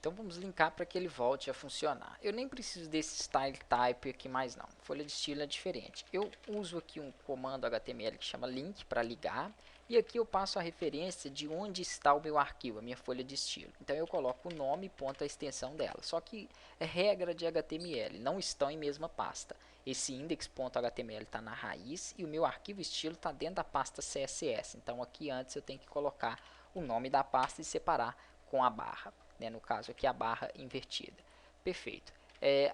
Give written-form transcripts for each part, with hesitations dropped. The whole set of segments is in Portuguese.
Então vamos linkar para que ele volte a funcionar. Eu nem preciso desse style type aqui mais não. Folha de estilo é diferente. Eu uso aqui um comando HTML que chama link para ligar. E aqui eu passo a referência de onde está o meu arquivo, a minha folha de estilo. Então eu coloco o nome, ponto, a extensão dela. Só que é regra de HTML, não estão em mesma pasta. Esse index.html está na raiz e o meu arquivo estilo está dentro da pasta CSS. Então aqui antes eu tenho que colocar o nome da pasta e separar com a barra, né? No caso aqui a barra invertida. Perfeito.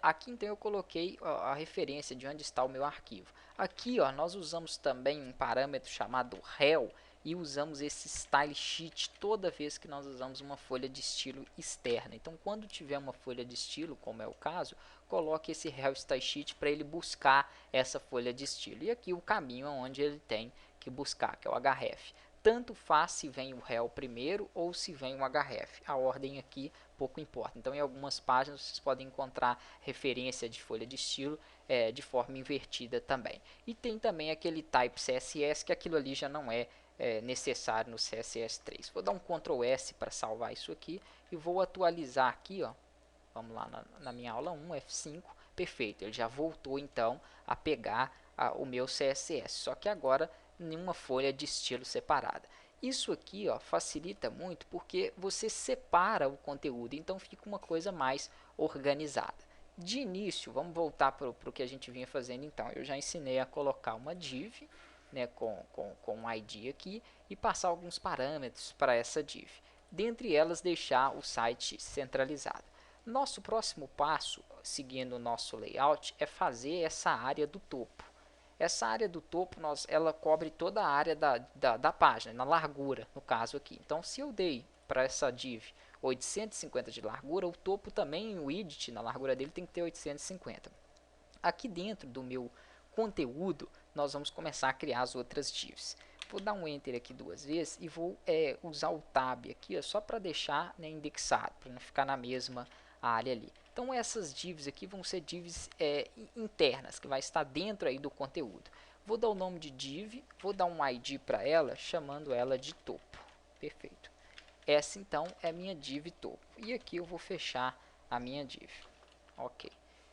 Aqui então eu coloquei a referência de onde está o meu arquivo. Aqui nós usamos também um parâmetro chamado rel e usamos esse style sheet toda vez que nós usamos uma folha de estilo externa. Então quando tiver uma folha de estilo, como é o caso, coloque esse rel style sheet para ele buscar essa folha de estilo. E aqui o caminho onde ele tem que buscar, que é o href. Tanto faz se vem o rel primeiro ou se vem o href. A ordem aqui pouco importa. Então, em algumas páginas vocês podem encontrar referência de folha de estilo de forma invertida também. E tem também aquele type CSS, que aquilo ali já não é necessário no CSS3. Vou dar um Ctrl S para salvar isso aqui e vou atualizar aqui, vamos lá na minha aula 1, F5, perfeito, ele já voltou então a pegar o meu CSS, só que agora em uma folha de estilo separada. Isso aqui facilita muito porque você separa o conteúdo, então fica uma coisa mais organizada. De início, vamos voltar para o que a gente vinha fazendo então. Eu já ensinei a colocar uma div, né, com um ID aqui e passar alguns parâmetros para essa div. Dentre elas, deixar o site centralizado. Nosso próximo passo, seguindo o nosso layout, é fazer essa área do topo. Essa área do topo, ela cobre toda a área da página, na largura, no caso aqui. Então, se eu dei para essa div 850 de largura, o topo também, o width, na largura dele, tem que ter 850. Aqui dentro do meu conteúdo, nós vamos começar a criar as outras divs. Vou dar um Enter aqui duas vezes e vou usar o Tab aqui só para deixar, né, indexado, para não ficar na mesma área ali. Então essas divs aqui vão ser divs internas, que vai estar dentro aí do conteúdo. Vou dar o nome de div, vou dar um ID para ela, chamando ela de topo. Perfeito. Essa então é minha div topo. E aqui eu vou fechar a minha div. Ok.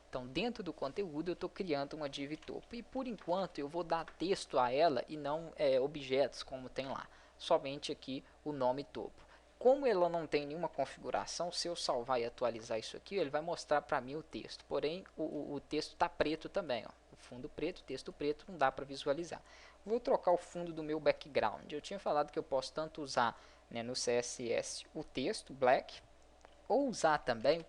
Então, dentro do conteúdo, eu estou criando uma div topo. E, por enquanto, eu vou dar texto a ela e não objetos, como tem lá. Somente aqui o nome topo. Como ela não tem nenhuma configuração, se eu salvar e atualizar isso aqui, ele vai mostrar para mim o texto. Porém, o texto está preto também. O fundo preto, texto preto, não dá para visualizar. Vou trocar o fundo do meu background. Eu tinha falado que eu posso tanto usar, né, no CSS o texto, black, ou usar também o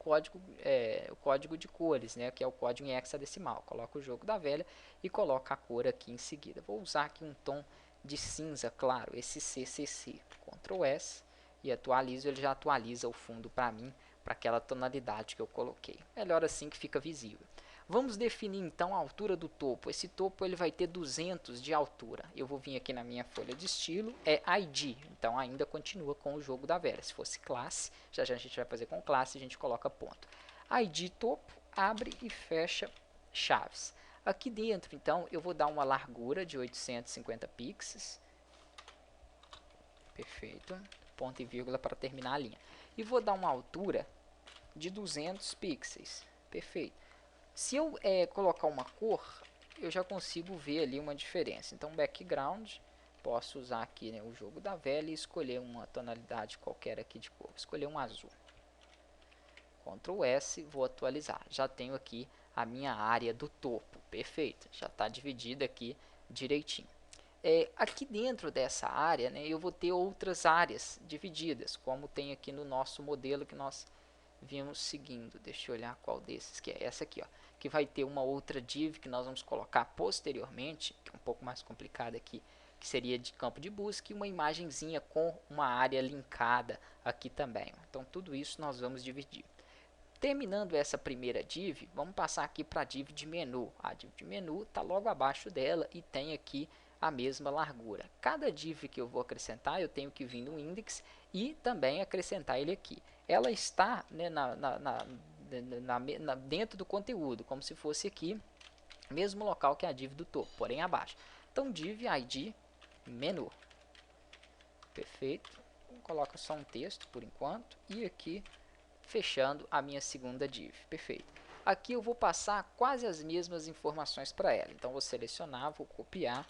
código de cores, né, que é o código em hexadecimal. Coloca o jogo da velha e coloca a cor aqui em seguida. Vou usar aqui um tom de cinza claro, esse CCC. Ctrl S e atualizo, ele já atualiza o fundo para mim, para aquela tonalidade que eu coloquei. Melhor assim que fica visível. Vamos definir então a altura do topo. Esse topo ele vai ter 200 de altura. Eu vou vir aqui na minha folha de estilo, é ID. Então ainda continua com o jogo da velha. Se fosse classe, já a gente vai fazer com classe, a gente coloca ponto. ID topo, abre e fecha chaves. Aqui dentro, então, eu vou dar uma largura de 850 pixels. Perfeito. Ponto e vírgula para terminar a linha. E vou dar uma altura de 200 pixels. Perfeito. Se eu colocar uma cor, eu já consigo ver ali uma diferença. Então, background, posso usar aqui, né, o jogo da velha e escolher uma tonalidade qualquer aqui de cor. Vou escolher um azul. Ctrl S, vou atualizar. Já tenho aqui a minha área do topo. Perfeito. Já está dividida aqui direitinho. Aqui dentro dessa área, né, eu vou ter outras áreas divididas, como tem aqui no nosso modelo que nós vimos seguindo. Deixa eu olhar qual desses que é essa aqui, que vai ter uma outra div que nós vamos colocar posteriormente, que é um pouco mais complicada aqui, que seria de campo de busca, e uma imagenzinha com uma área linkada aqui também. Então tudo isso nós vamos dividir. Terminando essa primeira div, vamos passar aqui para a div de menu. A div de menu está logo abaixo dela e tem aqui a mesma largura. Cada div que eu vou acrescentar, eu tenho que vir no index e também acrescentar ele aqui. Ela está, né, dentro do conteúdo, como se fosse aqui, mesmo local que a div do topo, porém abaixo. Então, div id menu. Perfeito. Coloca só um texto por enquanto e aqui fechando a minha segunda div. Perfeito. Aqui eu vou passar quase as mesmas informações para ela. Então, vou selecionar, vou copiar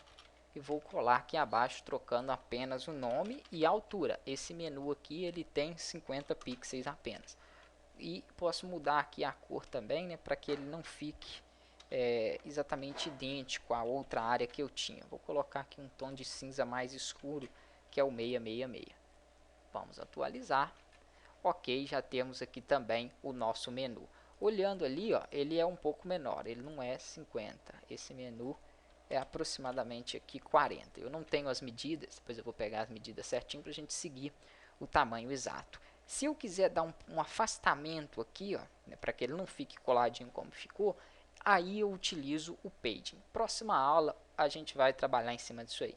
e vou colar aqui abaixo, trocando apenas o nome e a altura. Esse menu aqui ele tem 50 pixels apenas. E posso mudar aqui a cor também, né, para que ele não fique exatamente idêntico à outra área que eu tinha. Vou colocar aqui um tom de cinza mais escuro, que é o 666. Vamos atualizar. Ok, já temos aqui também o nosso menu. Olhando ali, ó, ele é um pouco menor, ele não é 50. Esse menu é aproximadamente aqui 40. Eu não tenho as medidas, depois eu vou pegar as medidas certinho para a gente seguir o tamanho exato. Se eu quiser dar um afastamento aqui, ó, né, para que ele não fique coladinho como ficou, aí eu utilizo o paging. Próxima aula a gente vai trabalhar em cima disso aí.